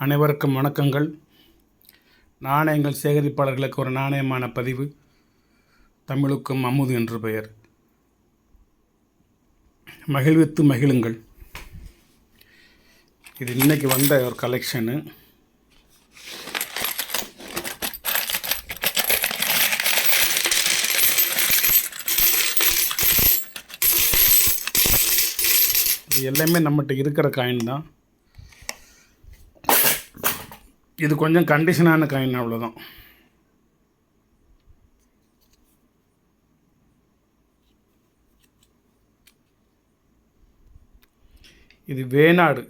அனைவருக்கும் வணக்கங்கள். நாணயங்கள் சேகரிப்பாளர்களுக்கு ஒரு நாணயமான பதிவு. தமிழுக்கும் அமுது என்று பெயர். மகிழ்வித்து மகிழுங்கள். இது இன்றைக்கி வந்த ஒரு கலெக்ஷனு. இது எல்லாமே நம்மகிட்ட இருக்கிற காயின் தான். இது கொஞ்சம் கண்டிஷனான காயின், அவ்வளோதான். இது வேணாடு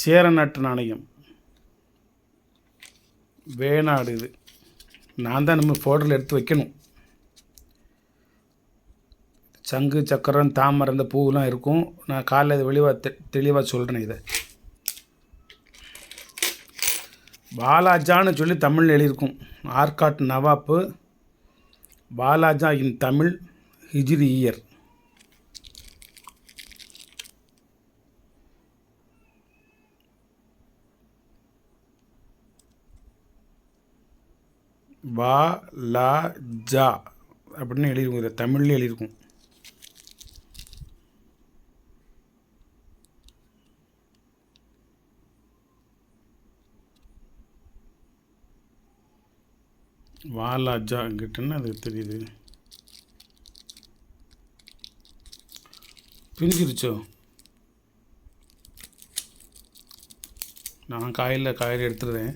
சேர நாட்டு நாணயம். வேணாடு இது நான் தான் நம்ம ஃபோட்டோவில் எடுத்து வைக்கணும். சங்கு சக்கரம் தாமரை இந்த பூவெலாம் இருக்கும். நான் காலையில் இது தெளிவாக சொல்கிறேன். இதை பாலாஜான்னு சொல்லி தமிழ் எழுதியிருக்கும். ஆர்காட் நவாப்பு பாலாஜா இன் தமிழ் ஹிஜ்ரி இயர். பாலாஜா அப்படின்னு எழுதியிருக்கும். இதை தமிழ்லேயே எழுதியிருக்கும். வாலாஜா கிட்டன்னு அது தெரியுது. பிரிஞ்சிருச்சோ? நான் காயில் எடுத்துடுறேன்.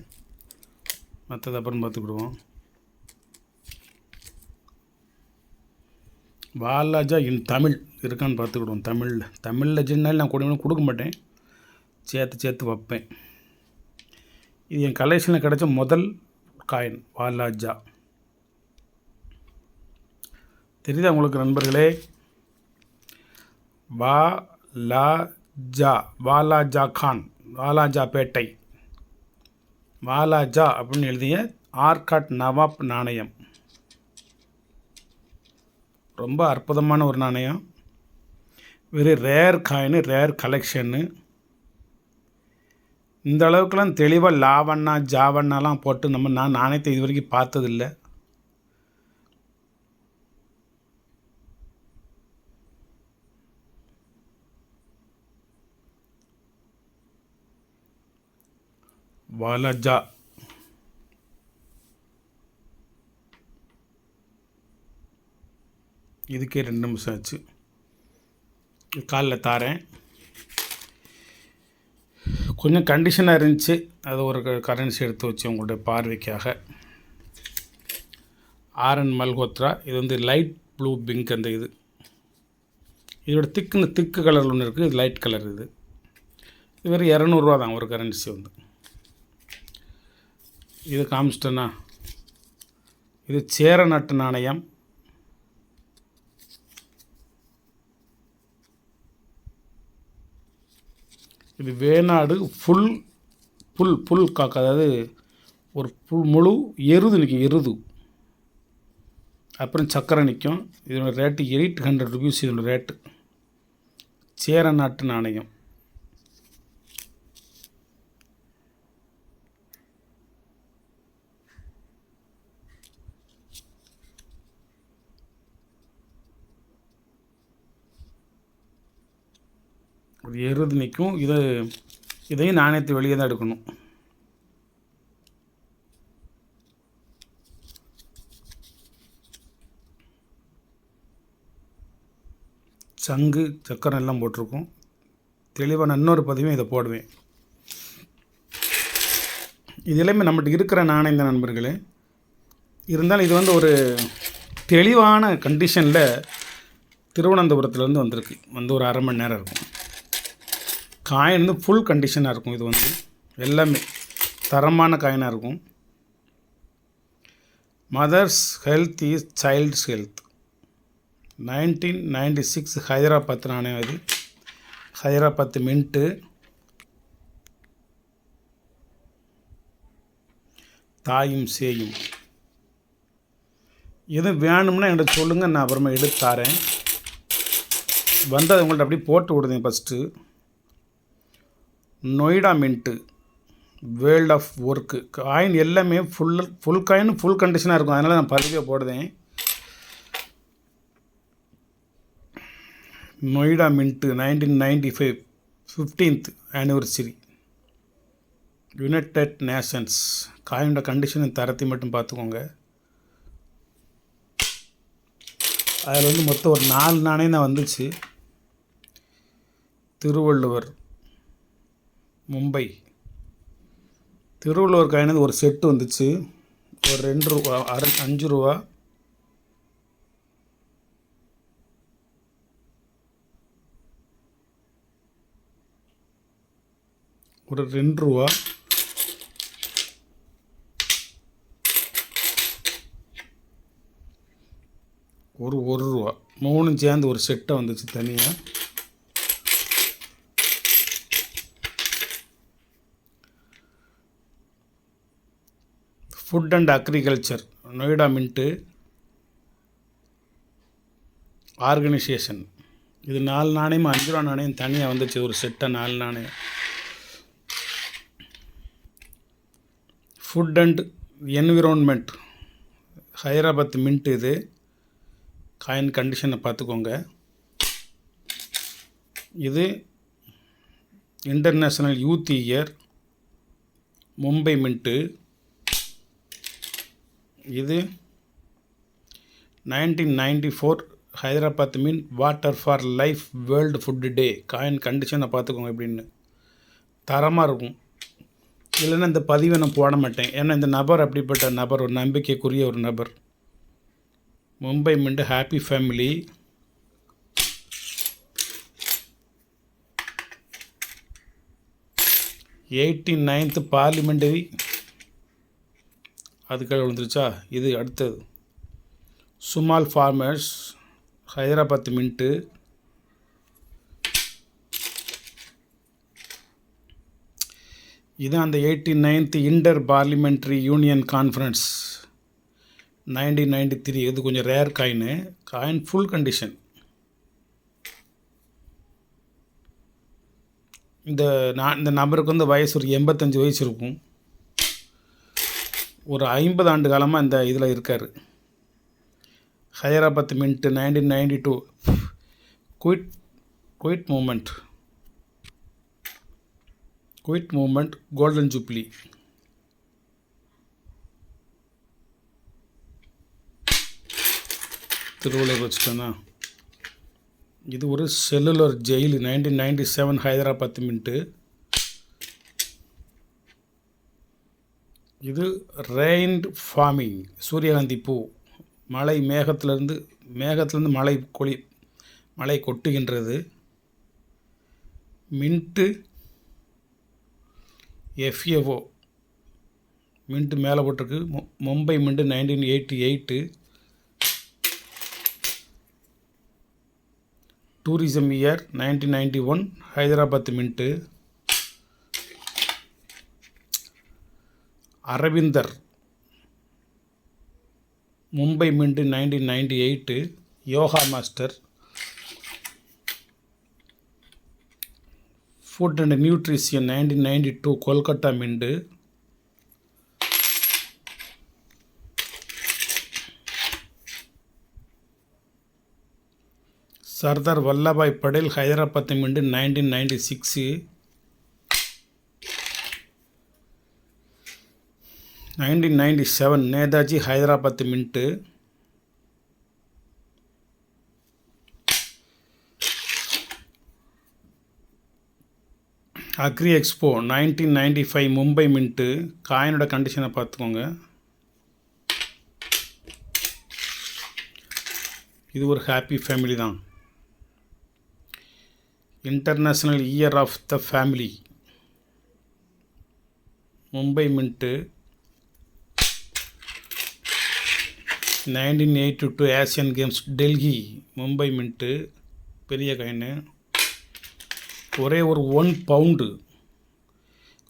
மற்றது அப்புறம் பார்த்துக்கிடுவோம். வாலாஜா இன் தமிழ் இருக்கான்னு பார்த்துக்கிடுவோம். தமிழில் சின்னால் நான் கொடுக்க மாட்டேன், சேர்த்து வைப்பேன். இது என் கலெக்ஷனில் கிடைச்ச முதல் காயின் வாலாஜா. தெரியுதா உங்களுக்கு நண்பர்களே? வாலாஜா கான், வாலாஜா பேட்டை, வாலாஜா அப்படின்னு எழுதிய ஆர்காட் நவாப் நாணயம். ரொம்ப அற்புதமான ஒரு நாணயம். வெரி ரேர் காயின், ரேர் கலெக்ஷன்னு. இந்த அளவுக்குலாம் தெளிவாக லாவண்ணா ஜாவண்ணாலாம் போட்டு நான் நாணயத்தை இது வரைக்கும் பார்த்ததில்லை. வாலாஜா இதுக்கே 2 நிமிஷம் ஆச்சு. காலில் தாரேன். கொஞ்சம் கண்டிஷனாக இருந்துச்சு. அது ஒரு கரன்சி எடுத்து வச்சு உங்களுடைய பார்வைக்காக. ஆர்என் மல்ஹோத்ரா. இது லைட் ப்ளூ பிங்க். அந்த இதோட திக்கு கலரில் ஒன்று இருக்குது. இது லைட் கலர். இது வெறும் 200 தான் ஒரு கரன்சி இது காமிச்சிட்டேன்னா. இது சேர நாட்டு நாணயம். இது வேணாடு புல் காக்கா. அதாவது ஒரு முழு எருது நிற்கும். எருது அப்புறம் சக்கரை நிற்கும். இதோட ரேட்டு 800 ருபீஸ். இதோட ரேட்டு சேர நாட்டு நாணயம். ஒரு எருது நிற்கும். இதையும் நாணயத்தை வெளியே தான் எடுக்கணும். சங்கு சக்கரம் எல்லாம் போட்டிருக்கும். தெளிவாக நான் இன்னொரு பதிவும் இதை போடுவேன். இது எல்லாமே நம்மகிட்ட இருக்கிற நாணயம் தான் நண்பர்களே. இருந்தாலும் இது ஒரு தெளிவான கண்டிஷனில் திருவனந்தபுரத்துலேருந்து வந்திருக்கு. ஒரு அரை மணி நேரம் இருக்கும். காயின் ஃபுல் கண்டிஷனாக இருக்கும். இது எல்லாமே தரமான காயினாக இருக்கும். Mother's health is child's health. 1996 Hyderabad நாணயம். இது ஹைதராபாத் மின்ட்டு. தாயும் சேயும். எதுவும் வேணும்னா என்கிட்ட சொல்லுங்கள், நான் அப்புறமா எடுத்து தரேன். வந்து அதை உங்கள்கிட்ட அப்படியே போட்டு விடுதேன். First Noida mint, world of work. Coin எல்லாமே ஃபுல் காயின் ஃபுல் கண்டிஷனாக இருக்கும், அதனால் நான் பதிவே போடுதேன். Noida mint 1995 15th anniversary. United Nations. காயினோட கண்டிஷன் தரத்தை மட்டும் பார்த்துக்கோங்க. அதில் மொத்தம் ஒரு 4 நாணயம் தான் வந்துச்சு. திருவள்ளுவர், மும்பை. திருவள்ளுவர் காயினது ஒரு செட்டு வந்துச்சு, ஒரு 2 ரூபா, 5 ரூபா, ஒரு 2 ரூபா, ஒரு 1 ரூபா, 3 சேர்ந்து ஒரு செட்டை வந்துச்சு தனியாக. Food and agriculture, Noida mint organisation. இது 4 நாணயம் 5 ரூபா நாணயம் தனியாக வந்துச்சு, ஒரு செட்டை 4 நாணயம். Food and environment, Hyderabad mint. இது காயின் கண்டிஷனை பார்த்துக்கோங்க. இது international youth year, Mumbai mint. இது 1994 Hyderabad mint water for life world food day. Coin கண்டிஷனை பார்த்துக்கோங்க எப்படின்னு, தரமாக இருக்கும். இல்லைன்னா இந்த பதிவை நான் போட மாட்டேன், ஏன்னா இந்த நபர் அப்படிப்பட்ட நபர், ஒரு நம்பிக்கைக்குரிய ஒரு நபர். Mumbai mint happy family. Eighty parliamentary, அதுக்காக விழுந்துருச்சா. இது அடுத்தது சுமால் ஃபார்மர்ஸ், ஹைதராபாத் மின்ட்டு. இதுதான் அந்த 89th inter parliamentary union conference 1993. இது கொஞ்சம் rare coin. Coin full condition. இந்த நபருக்கு வயசு ஒரு 85 வயசு இருக்கும். ஒரு 50 ஆண்டு காலமாக இந்த இதில் இருக்கார். Hyderabad mint 1992 quit moment golden jubilee. Thiruvalluvar வச்சுட்டோன்னா. இது ஒரு செல்லுலர் ஜெயில் 1997 ஹைதராபாத் மின்ட்டு. இது ரெயின்ட் ஃபார்மிங், சூரியகாந்தி பூ. மழை மேகத்திலேருந்து மழை கொட்டுகின்றது. மின்ட்டு எஃப்ஏஓ மின்ட்டு மேலே போட்டிருக்கு. Mumbai mint 1988. Tourism year 1991 Hyderabad mint. Aravindar, Mumbai mint 1998. Yoga master. Food and nutrition 1992 Kolkata mint. Sardar Vallabhbhai Patel Hyderabad mint 1996. 1997 Netaji Hyderabad mint. Agri expo 1995 Mumbai mint. காயினோட கண்டிஷனை பார்த்துக்கோங்க. இது ஒரு ஹாப்பி ஃபேமிலி தான். International year of the family, Mumbai mint. 1982 Asian games Delhi, Mumbai mint. பெரிய காயின். ஒரே ஒரு 1 pound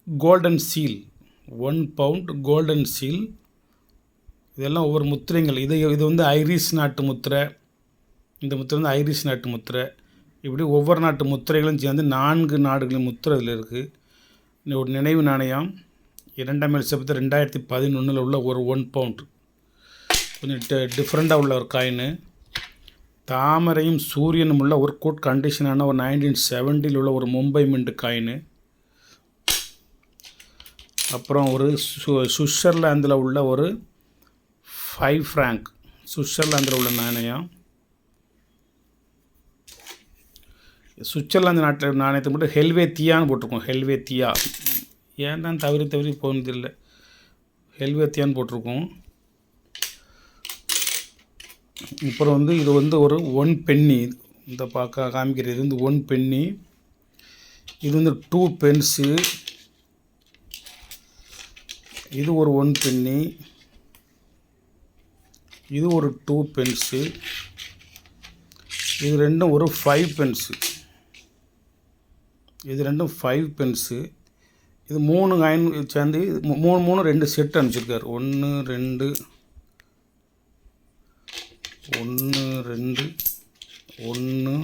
golden seal, 1 bound golden seal. இதெல்லாம் ஒவ்வொரு முத்திரைகள். இது ஐரிஷ் நாட்டு முத்திரை. இந்த முத்திரை ஐரிஷ் நாட்டு முத்திரை. இப்படி ஒவ்வொரு நாட்டு முத்திரைகளும் சேர்ந்து 4 நாடுகளின் முத்திரை இதில் இருக்குது. ஒரு நினைவு நாணயம் 2ஆம் எலிசபெத் 2011 உள்ள ஒரு 1 பவுண்ட், கொஞ்சம் டிஃப்ரெண்ட்டாக உள்ள ஒரு காயின். தாமரையும் சூரியனும் உள்ள ஒரு குட் கண்டிஷனான ஒரு 1970 உள்ள ஒரு மும்பை மின்ட் காயின். அப்புறம் ஒரு சுவிட்சர்லாந்தில் உள்ள ஒரு 5 ஃப்ராங்க், சுவிட்சர்லாந்தில் உள்ள நாணயம். சுவிட்சர்லாந்து நாட்டில் நாணயத்தை மட்டும் ஹெல்வேத்தியான்னு போட்டிருக்கோம். ஹெல்வேத்தியா ஏன் தான் தவறி போனதில்லை, ஹெல்வேத்தியான்னு போட்டிருக்கோம். அப்புறம் இது ஒரு 1 பென்னி, இந்த பார்க்க காமிக்கிறது இது 1 பென்னி. இது 2 பென்ஸு. இது ஒரு 1 பென்னி. இது ஒரு 2 பென்ஸு. இது ரெண்டும் ஒரு 5 பென்ஸு. இது ரெண்டும் 5 பென்ஸு. இது 3 காயின் சேர்ந்து 3 2 செட் அனுப்பிச்சிருக்காரு. 1 2 1 2 1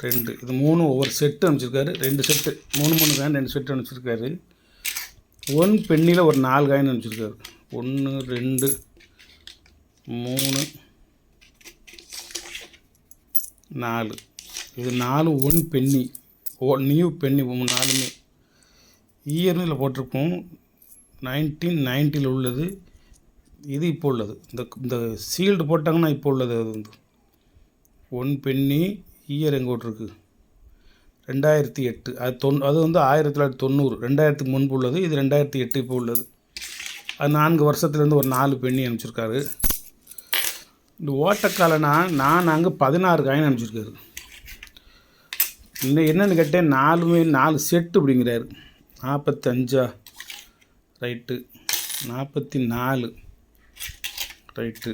2, இது 3 ஒவ்வொரு செட்டு அனுப்பிச்சிருக்காரு. 2 செட்டு 3 காயின் 2 செட்டு அனுப்பிச்சிருக்காரு. 1 பென்னியில் ஒரு 4 காயின் அனுப்பிச்சிருக்காரு. 1 2 3 4, இது 4 1 பென்னி, நியூ பென்னி 4மே. இயர்னில் போட்டிருக்கோம் 1990 உள்ளது. இது இப்போ உள்ளது. இந்த சீல்டு போட்டாங்கன்னா இப்போ உள்ளது. அது 1 பென்னி. இயர் எங்கே போட்டிருக்கு 2008. அது 1990, 2000க்கு முன்பு உள்ளது. இது 2008 இப்போ உள்ளது. அது 4 வருஷத்துலேருந்து ஒரு 4 பென்னி அனுப்பிச்சிருக்காரு. இந்த ஓட்டக்காலனா நான் அங்கே 16 காயின் அனுப்பிச்சிருக்காரு. இன்னும் என்னென்னு கேட்டேன், 4 செட்டு அப்படிங்கிறாரு. 45 ரைட்டு, 44 ரைட்டு,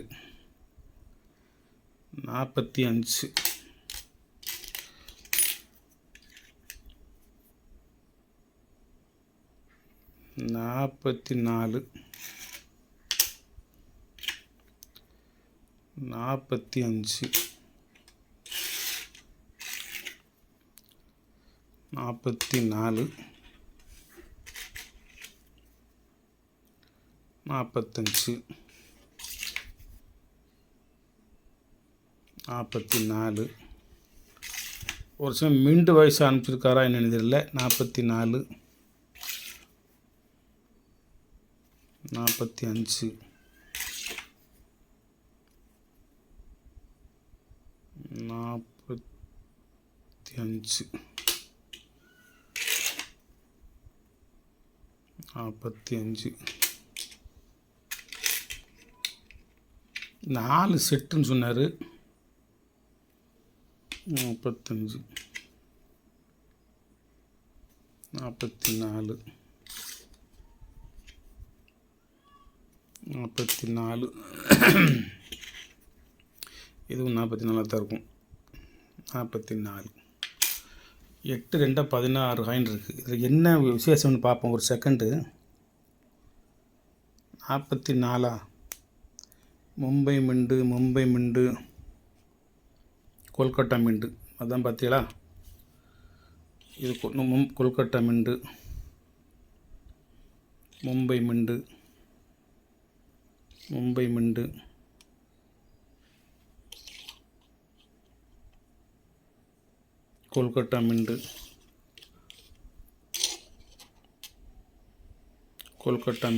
45 44 45 44 45 44. ஒரு சில மிண்டு வயசு அனுப்பிச்சிருக்காரா என்னன்னு தெரியல. 44 45 45 45 4 செட்டுன்னு சொன்னார். 45 44 44, இதுவும் 44 தான் இருக்கும். 44 8 2 16 காயின் இருக்குது. இதில் என்ன விசேஷம்னு பார்ப்போம் ஒரு செகண்டு. 44 மும்பை மிண்டு கொல்கட்டா மிண்டு, அதான் பார்த்தீங்களா. இது கொல்கட்டா மிண்டு, மும்பை மிண்டு கொல்கட்டா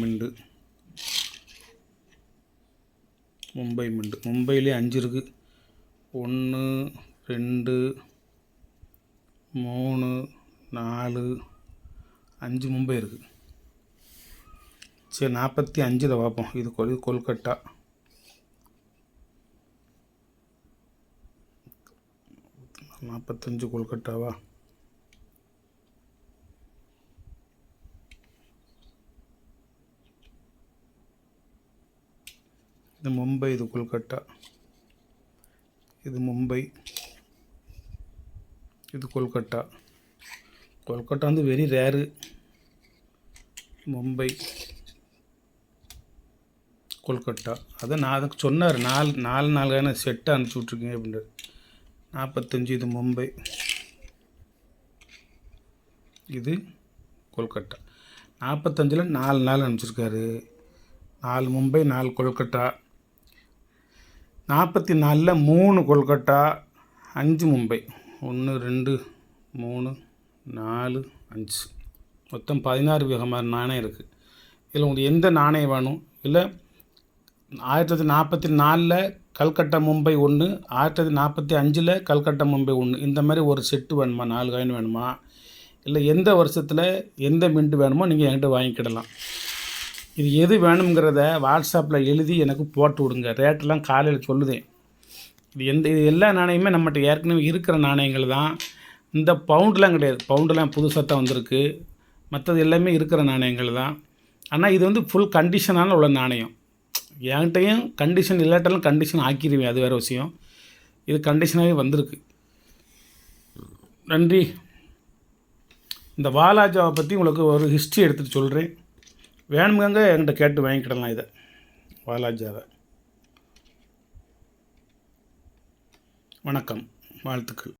மிண்டு, மும்பை மிண்டு. மும்பையிலே 5 இருக்குது. 1 2 3 4 5 மும்பை இருக்குது. சரி, 45 பார்ப்போம். இது கொல்கட்டா. நாற்பத்தஞ்சு கொல்கட்டாவா? இது மும்பை, இது கொல்கட்டா. இது மும்பை, இது கொல்கட்டா. Kolkata very rare. மும்பை கொல்கட்டா. அதை நான் அதுக்கு சொன்னார், 4 செட்டை அனுப்பிச்சி விட்ருக்கீங்க அப்படின்றார். 45 இது மும்பை. இது கொல்கட்டா. 45 4 நாள் அனுப்பிச்சிருக்காரு. 4 மும்பை 4 கொல்கட்டா. 44 3 கொல்கட்டா 5 மும்பை. 1 2 3 4 5 மொத்தம் 16 விதமான நாணயம் இருக்குது. இதில் உங்களுக்கு எந்த நாணயம் வேணும்? இல்லை 1944 கல்கட்டா மும்பை 1, 1945 கல்கட்டா மும்பை 1, இந்த மாதிரி ஒரு செட்டு வேணுமா? 4 காயின் வேணுமா? இல்லை எந்த வருஷத்தில் எந்த மின்ட்டு வேணுமோ நீங்கள் என்கிட்ட வாங்கிக்கிடலாம். இது எது வேணுங்கிறத வாட்ஸ்அப்பில் எழுதி எனக்கு போட்டு விடுங்க. ரேட்டெல்லாம் காலையில் சொல்லுதேன். இது எல்லா நாணயமே நம்மகிட்ட ஏற்கனவே இருக்கிற நாணயங்கள் தான். இந்த பவுண்டெலாம் கிடையாது. பவுண்டெலாம் புதுசாக தான் வந்திருக்கு. மற்றது எல்லாமே இருக்கிற நாணயங்கள் தான். ஆனால் இது ஃபுல் கண்டிஷனால் உள்ள நாணயம். என்கிட்டையும் கண்டிஷன் இல்லாட்டாலும் கண்டிஷன் ஆக்கிடுவேன், அது வேறு விஷயம். இது கண்டிஷனாகவே வந்திருக்கு. நன்றி. இந்த வாலாஜாவை பற்றி உங்களுக்கு ஒரு ஹிஸ்ட்ரி எடுத்துகிட்டு சொல்கிறேன். வேணுங்க என்கிட்ட கேட்டு வாங்கிக்கிடலாம் இதை, வாலாஜாவை. வணக்கம், வாழ்த்துக்கள்.